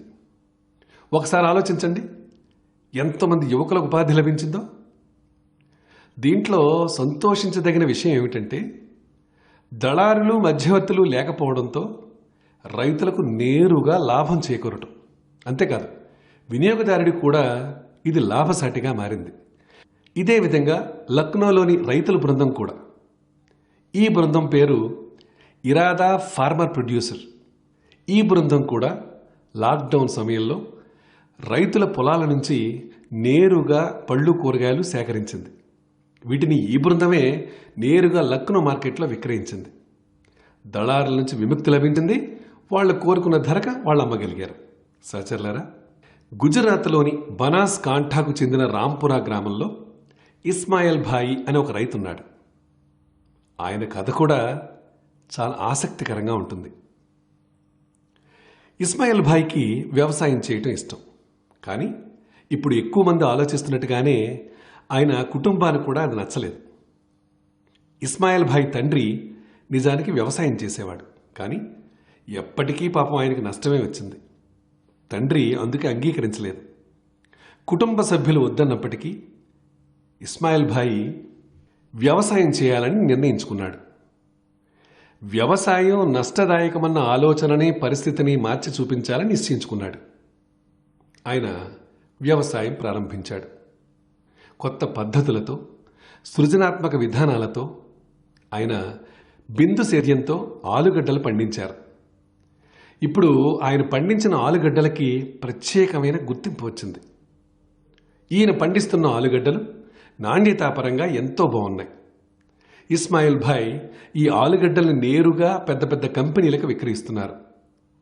ఒకసారి ఆలోచించండి, ఎంతమంది యువకులకు ఉపాధి లభించిందో. దీంట్లో సంతోషించదగిన విషయం ఏమిటంటే దళారులు, మధ్యవర్తులు లేకపోవడంతో రైతులకు నేరుగా లాభం చేకూరటం. అంతేకాదు, వినియోగదారుడికి కూడా ఇది లాభసాటిగా మారింది. ఇదే విధంగా లక్నోలోని రైతుల బృందం కూడా. ఈ బృందం పేరు ఇరాదా ఫార్మర్ ప్రొడ్యూసర్. ఈ బృందం కూడా లాక్డౌన్ సమయంలో రైతుల పొలాల నుంచి నేరుగా పళ్ళు, కూరగాయలు సేకరించింది. వీటిని ఈ బృందమే నేరుగా లక్నో మార్కెట్లో విక్రయించింది. దళారుల నుంచి విముక్తి లభించింది. వాళ్ళు కోరుకున్న ధరకు వాళ్ళు అమ్మగలిగారు. సహచరులారా, గుజరాత్లోని బనాస్ కాంఠాకు చెందిన రాంపురా గ్రామంలో ఇస్మాయిల్ భాయి అనే ఒక రైతున్నాడు. ఆయన కథ కూడా చాలా ఆసక్తికరంగా ఉంటుంది. ఇస్మాయిల్ భాయ్కి వ్యవసాయం చేయటం ఇష్టం. కానీ ఇప్పుడు ఎక్కువ మంది ఆలోచిస్తున్నట్టుగానే ఆయన కుటుంబానికి కూడా అది నచ్చలేదు. ఇస్మాయిల్ భాయ్ తండ్రి నిజానికి వ్యవసాయం చేసేవాడు, కానీ ఎప్పటికీ పాపం ఆయనకి నష్టమే వచ్చింది. తండ్రి అందుకే అంగీకరించలేదు. కుటుంబ సభ్యులు వద్దన్నప్పటికీ ఇస్మాయిల్ భాయ్ వ్యవసాయం చేయాలని నిర్ణయించుకున్నాడు. వ్యవసాయం నష్టదాయకమన్న ఆలోచనని, పరిస్థితిని మార్చి చూపించాలని నిశ్చయించుకున్నాడు. ఆయన వ్యవసాయం ప్రారంభించాడు. కొత్త పద్ధతులతో, సృజనాత్మక విధానాలతో ఆయన బిందు సేద్యంతో ఆలుగడ్డలు పండించారు. ఇప్పుడు ఆయన పండించిన ఆలుగడ్డలకి ప్రత్యేకమైన గుర్తింపు వచ్చింది. ఈయన పండిస్తున్న ఆలుగడ్డలు నాణ్యతాపరంగా ఎంతో బాగున్నాయి. ఇస్మాయిల్ భాయ్ ఈ ఆలుగడ్డల్ని నేరుగా పెద్ద పెద్ద కంపెనీలకు విక్రయిస్తున్నారు.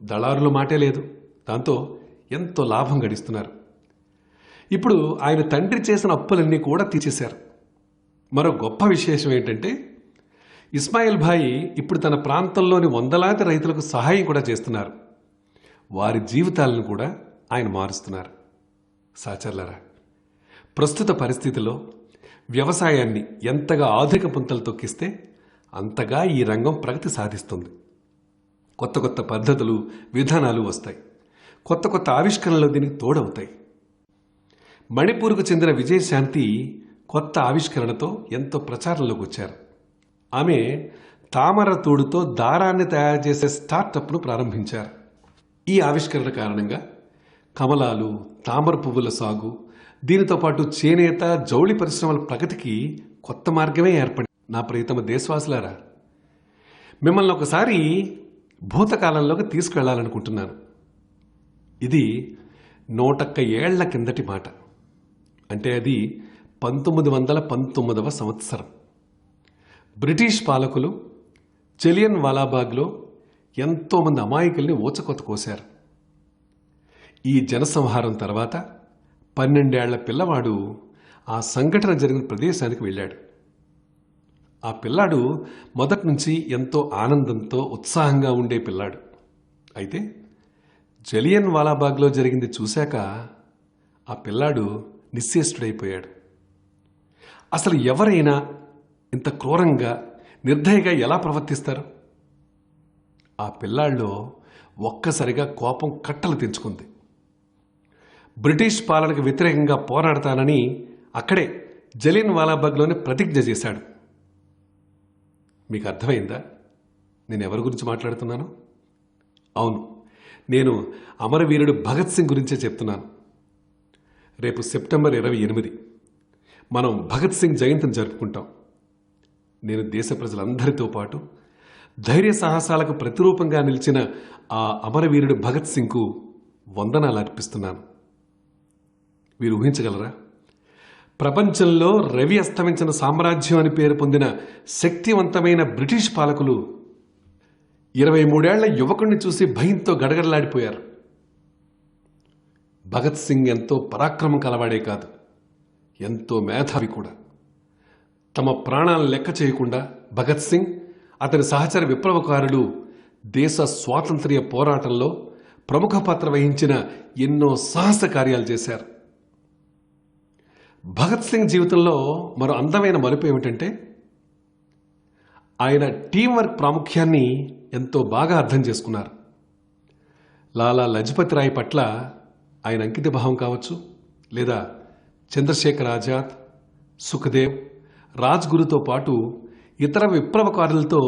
దళారుల మాటే లేదు. దాంతో ఎంతో లాభం గడిస్తున్నారు. ఇప్పుడు ఆయన తండ్రి చేసిన అప్పులన్నీ కూడా తీర్చేశారు. మరో గొప్ప విశేషం ఏంటంటే ఇస్మాయిల్ భాయ్ ఇప్పుడు తన ప్రాంతంలోని వందలాది రైతులకు సహాయం కూడా చేస్తున్నారు. వారి జీవితాలను కూడా ఆయన మారుస్తున్నారు. సహచరులారా, ప్రస్తుత పరిస్థితిలో వ్యవసాయాన్ని ఎంతగా ఆధునిక పుంతలు తొక్కిస్తే అంతగా ఈ రంగం ప్రగతి సాధిస్తుంది. కొత్త కొత్త పద్ధతులు, విధానాలు వస్తాయి. కొత్త కొత్త ఆవిష్కరణలు దీనికి తోడవుతాయి. మణిపూర్కు చెందిన విజయశాంతి కొత్త ఆవిష్కరణతో ఎంతో ప్రచారంలోకి వచ్చారు. ఆమె తామర తూడుతో దారాన్ని తయారు చేసే స్టార్టప్ను ప్రారంభించారు. ఈ ఆవిష్కరణ కారణంగా కమలాలు, తామర పువ్వుల సాగు, దీనితో పాటు చేనేత, జౌళి పరిశ్రమల ప్రగతికి కొత్త మార్గమే ఏర్పడింది. నా ప్రియతమ దేశవాసులారా, మిమ్మల్ని ఒకసారి భూతకాలంలోకి తీసుకువెళ్లాలనుకుంటున్నాను. ఇది 101 ఏళ్ల కిందటి మాట. అంటే అది 1919వ సంవత్సరం. బ్రిటిష్ పాలకులు జలియన్ వాలాబాగ్లో ఎంతోమంది అమాయకుల్ని ఊచకొత కోశారు. ఈ జనసంహారం తర్వాత 12 ఏళ్ల పిల్లవాడు ఆ సంఘటన జరిగిన ప్రదేశానికి వెళ్ళాడు. ఆ పిల్లాడు మొదటి నుంచి ఎంతో ఆనందంతో, ఉత్సాహంగా ఉండే పిల్లాడు. అయితే జలియన్ వాలాబాగ్లో జరిగింది చూశాక ఆ పిల్లాడు నిశ్చేష్టుడైపోయాడు. అసలు ఎవరైనా ఇంత క్రూరంగా, నిర్దయగా ఎలా ప్రవర్తిస్తారు? ఆ పిల్లాడిలో ఒక్కసారిగా కోపం కట్టలు తెంచుకుంది. బ్రిటిష్ పాలనకు వ్యతిరేకంగా పోరాడతానని అక్కడే జలియన్ వాలాబాగ్లోనే ప్రతిజ్ఞ చేశాడు. మీకు అర్థమైందా నేను ఎవరి గురించి మాట్లాడుతున్నాను? అవును, నేను అమరవీరుడు భగత్ సింగ్ గురించే చెప్తున్నాను. రేపు సెప్టెంబర్ 28 మనం భగత్ సింగ్ జయంతిని జరుపుకుంటాం. నేను దేశ ప్రజలందరితో పాటు ధైర్య సాహసాలకు ప్రతిరూపంగా నిలిచిన ఆ అమరవీరుడు భగత్ సింగ్కు వందనాలు అర్పిస్తున్నాను. మీరు ఊహించగలరా? ప్రపంచంలో రవి అస్తమించిన సామ్రాజ్యం అని పేరు పొందిన శక్తివంతమైన బ్రిటిష్ పాలకులు 23 ఏళ్ల యువకుడిని చూసి భయంతో గడగడలాడిపోయారు. భగత్ సింగ్ ఎంతో పరాక్రమం కలవాడే కాదు, ఎంతో మేధావి కూడా. తమ ప్రాణాలను లెక్క చేయకుండా భగత్ సింగ్, అతని సహచర విప్లవకారులు దేశ స్వాతంత్ర్య పోరాటంలో ప్రముఖ పాత్ర వహించిన ఎన్నో సాహస కార్యాలు చేశారు. భగత్ సింగ్ జీవితంలో మరో అందమైన మలుపు ఏమిటంటే ఆయన టీం వర్క్ ప్రాముఖ్యాన్ని ఎంతో బాగా అర్థం చేసుకున్నారు. లాలా లజపతి రాయ్ పట్ల ఆయన అంకిత భావం కావచ్చు, లేదా చంద్రశేఖర్ ఆజాద్, సుఖదేవ్, రాజ్గురుతో పాటు ఇతర విప్లవకారులతో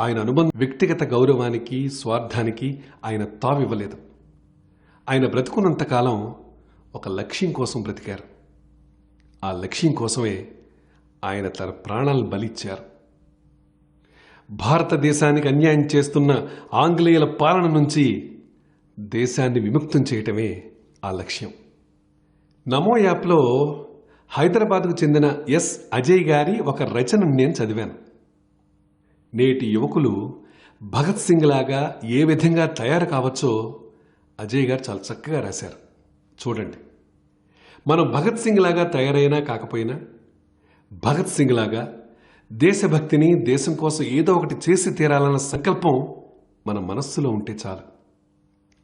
ఆయన అనుబంధం వ్యక్తిగత గౌరవానికి, స్వార్థానికి ఆయన తావివ్వలేదు. ఆయన బ్రతుకున్నంతకాలం ఒక లక్ష్యం కోసం బ్రతికారు. ఆ లక్ష్యం కోసమే ఆయన తన ప్రాణాలను బలిచ్చారు. భారతదేశానికి అన్యాయం చేస్తున్న ఆంగ్లేయుల పాలన నుంచి దేశాన్ని విముక్తం చేయటమే ఆ లక్ష్యం. నమో యాప్లో హైదరాబాద్కు చెందిన ఎస్ అజయ్ గారి ఒక రచనను నేను చదివాను. నేటి యువకులు భగత్ సింగ్ లాగా ఏ విధంగా తయారు కావచ్చో అజయ్ గారు చాలా చక్కగా రాశారు. చూడండి, మనం భగత్ సింగ్ లాగా తయారైనా కాకపోయినా భగత్ సింగ్ లాగా దేశభక్తిని, దేశం కోసం ఏదో ఒకటి చేసి తీరాలన్న సంకల్పం మన మనస్సులో ఉంటే చాలు.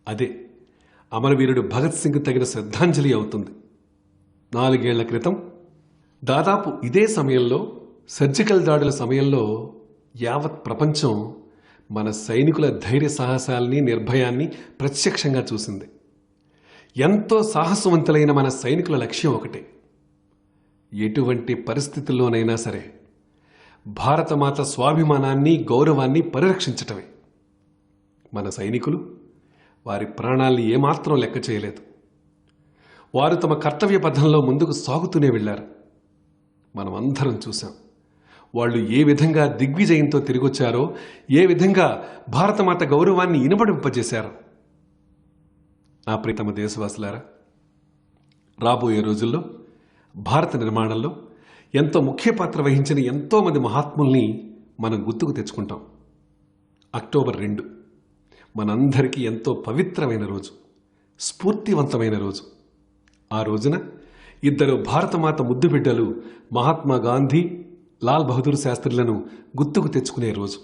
అదే అమరవీరుడు భగత్ సింగ్ తగిన శ్రద్ధాంజలి అవుతుంది. 4 ఏళ్ల క్రితం దాదాపు ఇదే సమయంలో సర్జికల్ దాడుల సమయంలో యావత్ ప్రపంచం మన సైనికుల ధైర్య సాహసాల్ని నిర్భయాన్ని ప్రత్యక్షంగా చూసింది. ఎంతో సాహసవంతులైన మన సైనికుల లక్ష్యం ఒకటే, ఎటువంటి పరిస్థితుల్లోనైనా సరే భారతమాత స్వాభిమానాన్ని గౌరవాన్ని పరిరక్షించటమే. మన సైనికులు వారి ప్రాణాల్ని ఏమాత్రం లెక్క చేయలేదు. వారు తమ కర్తవ్య పథంలో ముందుకు సాగుతూనే వెళ్లారు. మనం అందరం చూశాం వాళ్ళు ఏ విధంగా దిగ్విజయంతో తిరిగొచ్చారో, ఏ విధంగా భారతమాత గౌరవాన్ని ఇనుపడింపజేశారో. నా ప్రియతమ దేశవాసులారా, రాబోయే రోజుల్లో భారత నిర్మాణంలో ఎంతో ముఖ్య పాత్ర వహించిన ఎంతోమంది మహాత్ముల్ని మనం గుర్తుకు తెచ్చుకుంటాం. అక్టోబర్ 2 మనందరికీ ఎంతో పవిత్రమైన రోజు, స్ఫూర్తివంతమైన రోజు. ఆ రోజున ఇద్దరు భారతమాత ముద్దు బిడ్డలు మహాత్మా గాంధీ, లాల్ బహదూర్ శాస్త్రులను గుర్తుకు తెచ్చుకునే రోజు.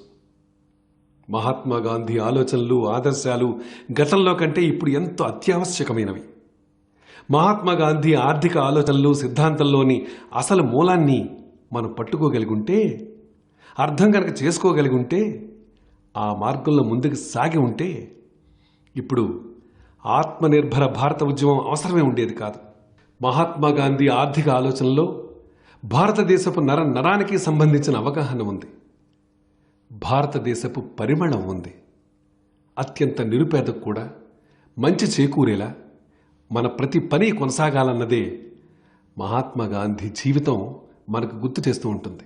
మహాత్మా గాంధీ ఆలోచనలు, ఆదర్శాలు గతంలో కంటే ఇప్పుడు ఎంతో అత్యావశ్యకమైనవి. మహాత్మా గాంధీ ఆర్థిక ఆలోచనలు, సిద్ధాంతంలోని అసలు మూలాన్ని మనం పట్టుకోగలిగుంటే, అర్థం కనుక చేసుకోగలిగుంటే, ఆ మార్గంలో ముందుకు సాగి ఉంటే ఇప్పుడు ఆత్మనిర్భర భారత ఉద్యమం అవసరమే ఉండేది కాదు. మహాత్మా గాంధీ ఆర్థిక ఆలోచనలో భారతదేశపు నరానికి సంబంధించిన అవగాహన ఉంది. భారతదేశపు పరిమళం ఉంది. అత్యంత నిరుపేదకు కూడా మంచి చేకూరేలా మన ప్రతి పని కొనసాగాలన్నదే మహాత్మా గాంధీ జీవితం మనకు గుర్తు చేస్తూ ఉంటుంది.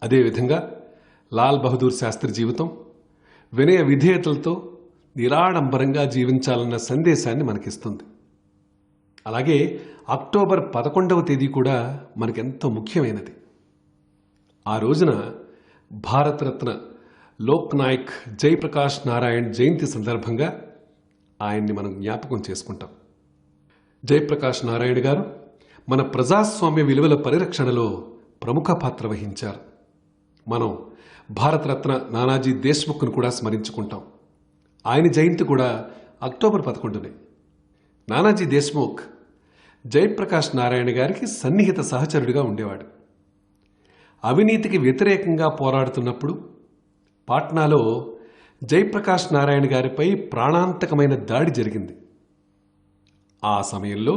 అదేవిధంగా లాల్ బహదూర్ శాస్త్రి జీవితం వినయ విధేయతలతో నిరాడంబరంగా జీవించాలన్న సందేశాన్ని మనకిస్తుంది. అలాగే అక్టోబర్ 11వ తేదీ కూడా మనకెంతో ముఖ్యమైనది. ఆ రోజున భారతరత్న లోక్ నాయక్ జయప్రకాష్ నారాయణ్ జయంతి సందర్భంగా ఆయన్ని మనం జ్ఞాపకం చేసుకుంటాం. జయప్రకాష్ నారాయణ గారు మన ప్రజాస్వామ్య విలువల పరిరక్షణలో ప్రముఖ పాత్ర వహించారు. మనం భారతరత్న నానాజీ దేశ్ముఖ్ను కూడా స్మరించుకుంటాం. ఆయన జయంతి కూడా అక్టోబర్ 11నే. నానాజీ దేశ్ముఖ్ జయప్రకాష్ నారాయణ గారికి సన్నిహిత సహచరుడిగా ఉండేవాడు. అవినీతికి వ్యతిరేకంగా పోరాడుతున్నప్పుడు పాట్నాలో జయప్రకాష్ నారాయణ గారిపై ప్రాణాంతకమైన దాడి జరిగింది. ఆ సమయంలో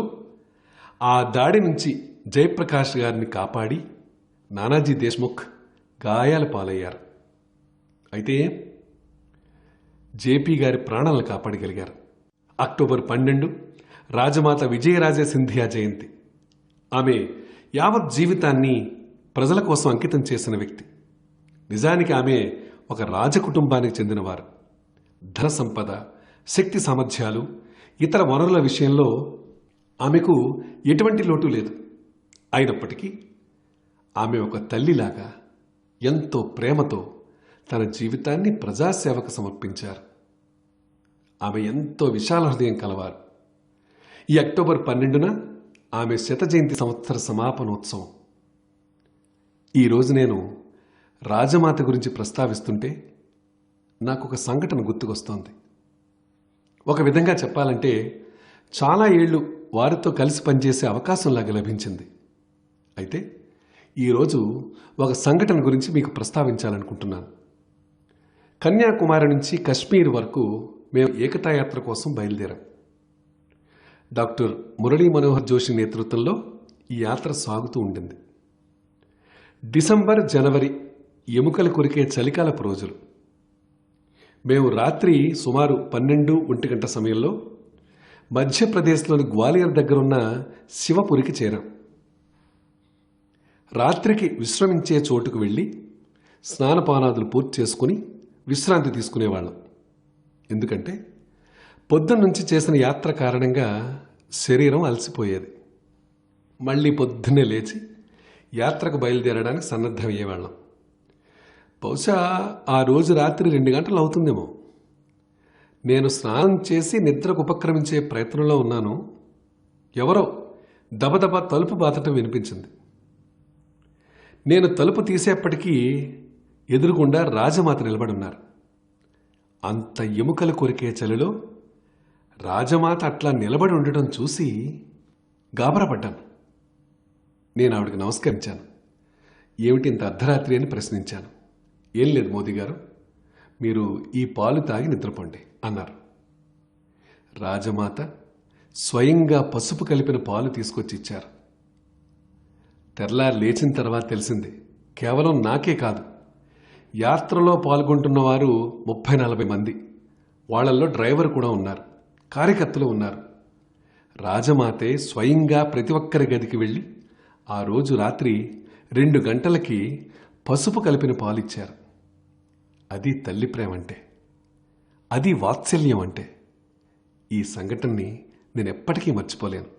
ఆ దాడి నుంచి జయప్రకాష్ గారిని కాపాడి నానాజీ దేశ్ముఖ్ గాయాల పాలయ్యారు. అయితే జేపీ గారి ప్రాణాలను కాపాడగలిగారు. అక్టోబర్ 12 రాజమాత విజయరాజే సింధియా జయంతి. ఆమె యావత్ జీవితాన్ని ప్రజల కోసం అంకితం చేసిన వ్యక్తి. నిజానికి ఆమె ఒక రాజకుటుంబానికి చెందినవారు. ధన సంపద, శక్తి సామర్థ్యాలు, ఇతర వనరుల విషయంలో ఆమెకు ఎటువంటి లోటు లేదు. అయినప్పటికీ ఆమె ఒక తల్లిలాగా ఎంతో ప్రేమతో తన జీవితాన్ని ప్రజాసేవకు సమర్పించారు. ఆమె ఎంతో విశాల హృదయం కలవారు. ఈ అక్టోబర్ 12న ఆమె శత జయంతి సంవత్సర సమాపనోత్సవం. ఈరోజు నేను రాజమాత గురించి ప్రస్తావిస్తుంటే నాకు ఒక సంఘటన గుర్తుకొస్తోంది. ఒక విధంగా చెప్పాలంటే చాలా ఏళ్ళు వారితో కలిసి పనిచేసే అవకాశంలాగా లభించింది. అయితే ఈరోజు ఒక సంఘటన గురించి మీకు ప్రస్తావించాలనుకుంటున్నాను. కన్యాకుమారి నుంచి కశ్మీర్ వరకు మేము ఏకతాయాత్ర కోసం బయలుదేరాం. డాక్టర్ మురళీ మనోహర్ జోషి నేతృత్వంలో ఈ యాత్ర సాగుతూ ఉండింది. డిసెంబర్, జనవరి ఎముకలు కొరికే చలికాలపు రోజులు. మేము రాత్రి సుమారు 12-1 గంట సమయంలో మధ్యప్రదేశ్లోని గ్వాలియర్ దగ్గరున్న శివపురికి చేరాం. రాత్రికి విశ్రమించే చోటుకు వెళ్ళి స్నానపానాదులు పూర్తి చేసుకుని విశ్రాంతి తీసుకునేవాళ్ళం. ఎందుకంటే పొద్దున్నుంచి చేసిన యాత్ర కారణంగా శరీరం అలసిపోయేది. మళ్ళీ పొద్దున్నే లేచి యాత్రకు బయలుదేరడానికి సన్నద్ధమయ్యేవాళ్ళం. బహుశా ఆ రోజు రాత్రి 2 గంటలు అవుతుందేమో. నేను స్నానం చేసి నిద్రకు ఉపక్రమించే ప్రయత్నంలో ఉన్నాను. ఎవరో దబదబా తలుపు బాతటం వినిపించింది. నేను తలుపు తీసేప్పటికీ ఎదురుగుండా రాజమాత నిలబడున్నారు. అంత ఎముకలు కొరికే చలిలో రాజమాత అట్లా నిలబడి ఉండటం చూసి గాబరాపడ్డాను. నేను ఆవిడకి నమస్కరించాను. ఏమిటి ఇంత అర్ధరాత్రి అని ప్రశ్నించాను. ఏం లేదు మోదీ గారు, మీరు ఈ పాలు తాగి నిద్రపోండి అన్నారు. రాజమాత స్వయంగా పసుపు కలిపిన పాలు తీసుకొచ్చి ఇచ్చారు. తెల్లారి లేచిన తర్వాత తెలిసింది, కేవలం నాకే కాదు, యాత్రలో పాల్గొంటున్న వారు 30-40 మంది, వాళ్లల్లో డ్రైవర్ కూడా ఉన్నారు, కార్యకర్తలు ఉన్నారు. రాజమాతే స్వయంగా ప్రతి ఒక్కరి గదికి వెళ్ళి ఆ రోజు రాత్రి 2 గంటలకి పసుపు కలిపిన పాలిచ్చారు. అది తల్లి ప్రేమ అంటే, అది వాత్సల్యం అంటే. ఈ సంఘటనని నేను ఎప్పటికీ మర్చిపోలేను.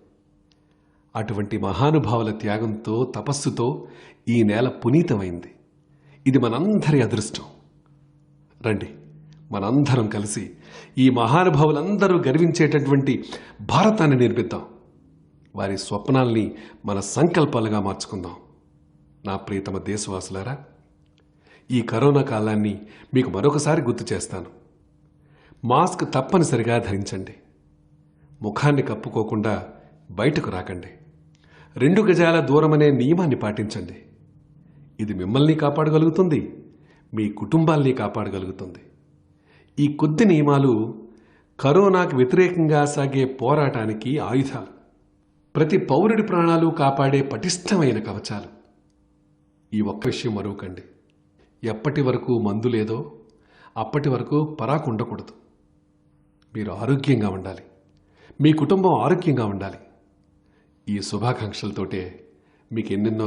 అటువంటి మహానుభావుల త్యాగంతో, తపస్సుతో ఈ నేల పునీతమైంది. ఇది మనందరి అదృష్టం. రండి, మనందరం కలిసి ఈ మహానుభావులందరూ గర్వించేటటువంటి భారతాన్ని నిర్మిద్దాం. వారి స్వప్నాల్ని మన సంకల్పాలుగా మార్చుకుందాం. నా ప్రియతమ దేశవాసులారా, ఈ కరోనా కాలాన్ని మీకు మరొకసారి గుర్తు చేస్తాను. మాస్క్ తప్పనిసరిగా ధరించండి. ముఖాన్ని కప్పుకోకుండా బయటకు రాకండి. 2 గజాల దూరమనే నియమాన్ని పాటించండి. ఇది మిమ్మల్ని కాపాడగలుగుతుంది, మీ కుటుంబాల్ని కాపాడగలుగుతుంది. ఈ కొద్ది నియమాలు కరోనాకు వ్యతిరేకంగా సాగే పోరాటానికి ఆయుధాలు. ప్రతి పౌరుడి ప్రాణాలు కాపాడే పటిష్టమైన కవచాలు. ఈ ఒక్క విషయం మరొకండి, ఎప్పటి వరకు మందు లేదో అప్పటి వరకు పరాకు ఉండకూడదు. మీరు ఆరోగ్యంగా ఉండాలి, మీ కుటుంబం ఆరోగ్యంగా ఉండాలి. ఈ శుభాకాంక్షలతోటే మీకు ఎన్నెన్నో